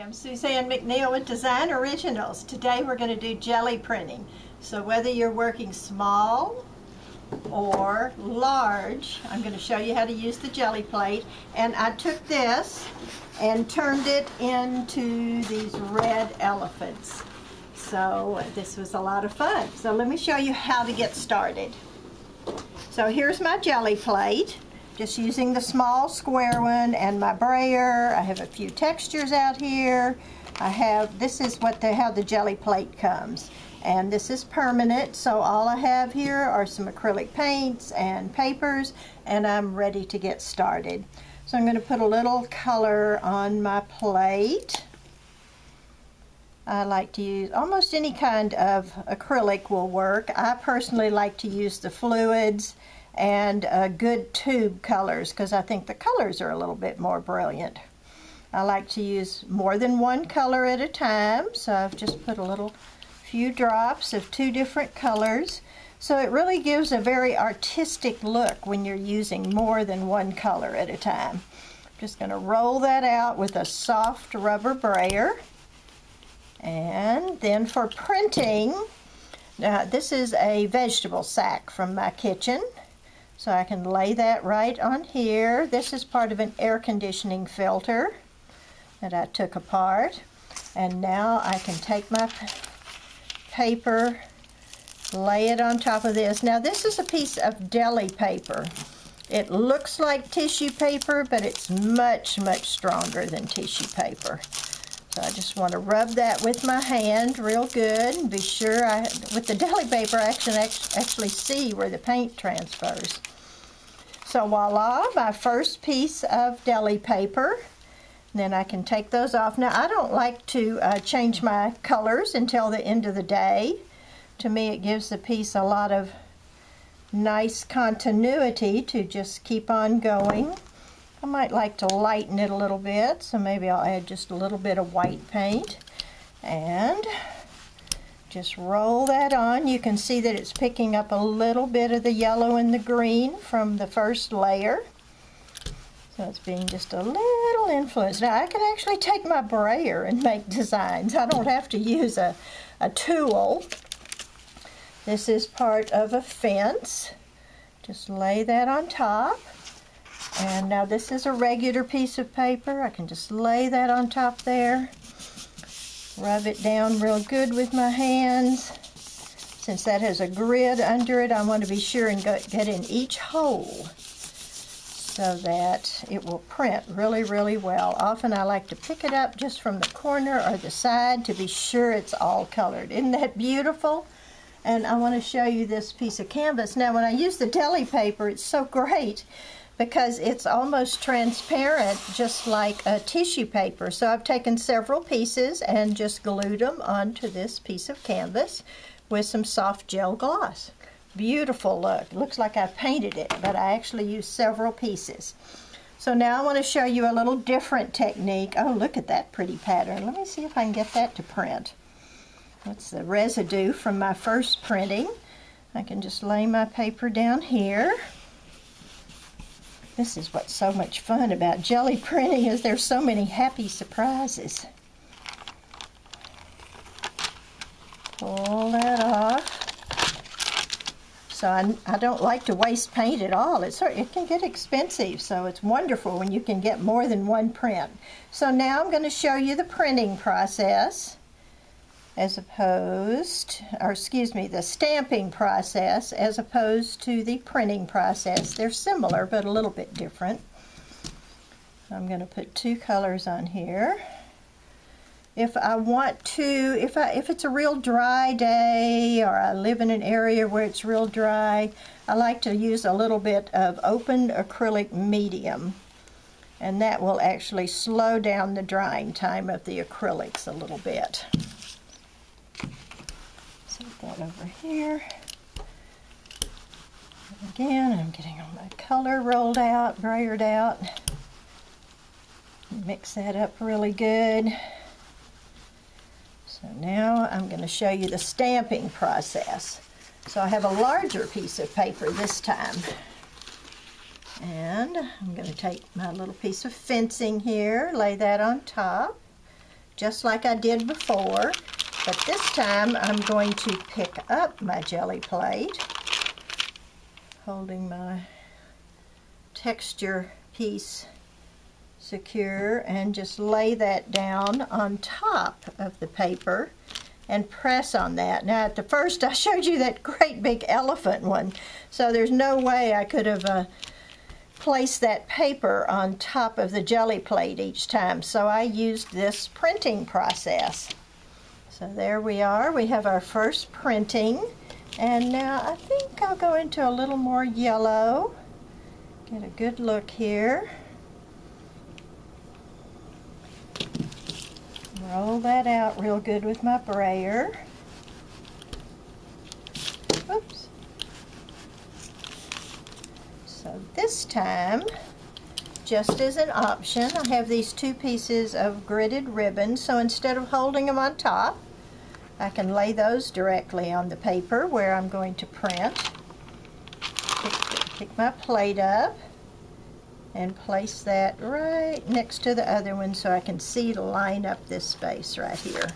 I'm Suzanne McNeill with Design Originals. Today we're going to do jelly printing. So whether you're working small or large, I'm going to show you how to use the jelly plate. And I took this and turned it into these red elephants. So this was a lot of fun. So let me show you how to get started. So here's my jelly plate. Just using the small square one and my brayer. I have a few textures out here. This is how the jelly plate comes. And this is permanent, so all I have here are some acrylic paints and papers, and I'm ready to get started. So I'm going to put a little color on my plate. I like to use almost any kind of acrylic will work. I personally like to use the fluids and good tube colors because I think the colors are a little bit more brilliant. I like to use more than one color at a time, so I've just put a few drops of two different colors. So it really gives a very artistic look when you're using more than one color at a time. I'm just going to roll that out with a soft rubber brayer. And then for printing, now this is a vegetable sack from my kitchen. So I can lay that right on here. This is part of an air conditioning filter that I took apart. And now I can take my paper, lay it on top of this. Now this is a piece of deli paper. It looks like tissue paper, but it's much, much stronger than tissue paper. So I just want to rub that with my hand real good and be sure with the deli paper I can actually see where the paint transfers. So voila, my first piece of deli paper. Then I can take those off. Now I don't like to change my colors until the end of the day. To me it gives the piece a lot of nice continuity to just keep on going. I might like to lighten it a little bit, so maybe I'll add just a little bit of white paint and just roll that on. You can see that it's picking up a little bit of the yellow and the green from the first layer. So it's being just a little influenced. Now I can actually take my brayer and make designs. I don't have to use a tool. This is part of a fence. Just lay that on top. And now this is a regular piece of paper. I can just lay that on top there. Rub it down real good with my hands. Since that has a grid under it, I want to be sure and get in each hole so that it will print really, really well. Often I like to pick it up just from the corner or the side to be sure it's all colored. Isn't that beautiful? And I want to show you this piece of canvas. Now when I use the deli paper, it's so great because it's almost transparent, just like a tissue paper. So I've taken several pieces and just glued them onto this piece of canvas with some soft gel gloss. Beautiful look. Looks like I painted it, but I actually used several pieces. So now I want to show you a little different technique. Oh, look at that pretty pattern. Let me see if I can get that to print. That's the residue from my first printing. I can just lay my paper down here. This is what's so much fun about jelly printing, is there's so many happy surprises. Pull that off. So I don't like to waste paint at all. It can get expensive, so it's wonderful when you can get more than one print. So now I'm going to show you the printing process the stamping process as opposed to the printing process. They're similar, but a little bit different. I'm going to put two colors on here. If I want to, if it's a real dry day or I live in an area where it's real dry, I like to use a little bit of open acrylic medium. And that will actually slow down the drying time of the acrylics a little bit. That over here. And again, I'm getting all my color rolled out, brayered out. Mix that up really good. So now I'm going to show you the stamping process. So I have a larger piece of paper this time. And I'm going to take my little piece of fencing here, lay that on top. just like I did before, but this time I'm going to pick up my jelly plate, holding my texture piece secure, and just lay that down on top of the paper and press on that. Now at the first I showed you that great big elephant one, so there's no way I could have placed that paper on top of the jelly plate each time, so I used this printing process. So there we are, we have our first printing, and now I think I'll go into a little more yellow, get a good look here. Roll that out real good with my brayer. Oops. So this time, just as an option, I have these two pieces of gridded ribbon, so instead of holding them on top, I can lay those directly on the paper where I'm going to print. Pick my plate up and place that right next to the other one so I can see to line up this space right here.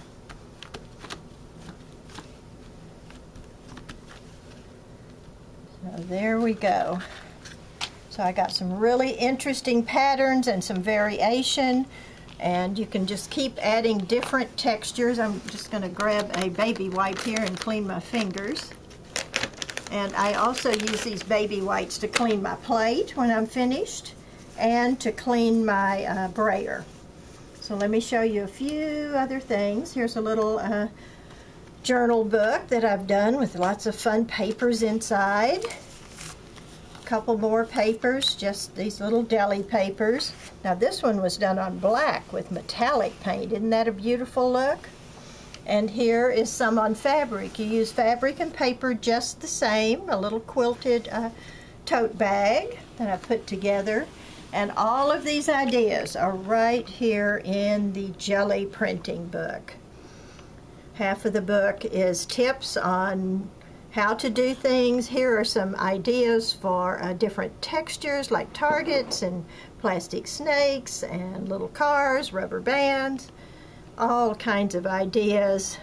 So there we go. So I got some really interesting patterns and some variation, and you can just keep adding different textures. I'm just going to grab a baby wipe here and clean my fingers. And I also use these baby wipes to clean my plate when I'm finished, and to clean my brayer. So let me show you a few other things. Here's a little journal book that I've done with lots of fun papers inside. A couple more papers, just these little deli papers. Now this one was done on black with metallic paint. Isn't that a beautiful look? And here is some on fabric. You use fabric and paper just the same. A little quilted tote bag that I put together. And all of these ideas are right here in the Gelli printing book. Half of the book is tips on how to do things. Here are some ideas for different textures like targets and plastic snakes and little cars, rubber bands, all kinds of ideas,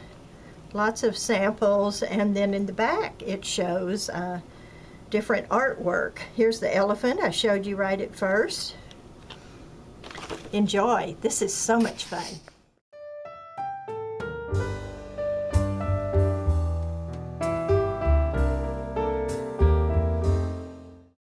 lots of samples, and then in the back it shows different artwork. Here's the elephant I showed you right at first. Enjoy. This is so much fun.